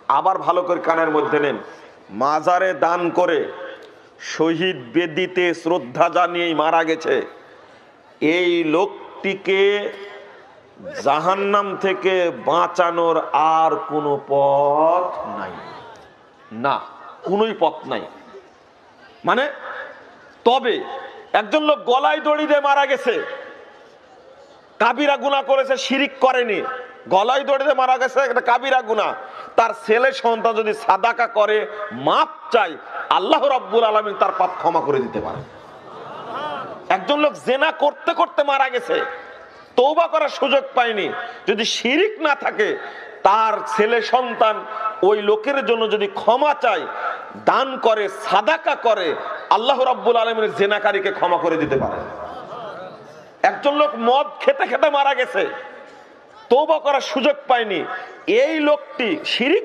আবার ভালো করে কানের মধ্যে নেন, মাজারে দান করে শহীদ বেদিতে শ্রদ্ধা জানিয়ে মারা গেছে, এই লোকটিকে জাহান্নাম থেকে বাঁচানোর আর কোনো পথ নাই, না কোনোই পথ নাই। মানে তবে একজন লোক গলায় দড়ি দিয়ে মারা গেছে, কাবিরা গুনাহ করেছে, শিরিক করেনি, গলায় দড়ি দিয়ে মারা গেছে, এটা কাবিরা গুনাহ, তার ছেলে সন্তান যদি সাদাকা করে মাপ চাই, আল্লাহ রাব্বুল আলামিন তার পাপ ক্ষমা করে দিতে পারে। একজন লোক জেনা করতে করতে মারা গেছে, তওবা করার সুযোগ পায়নি, যদি শিরিক না থাকে তার ছেলে সন্তান ওই লোকের জন্য যদি ক্ষমা চায়, দান করে, সাদাকা করে, আল্লাহ রাব্বুল আলামিন জেনাকারীকে ক্ষমা করে দিতে পারে। একজন লোক মদ খেতে খেতে মারা গেছে, তওবা করার সুযোগ পায়নি, এই লোকটি শিরিক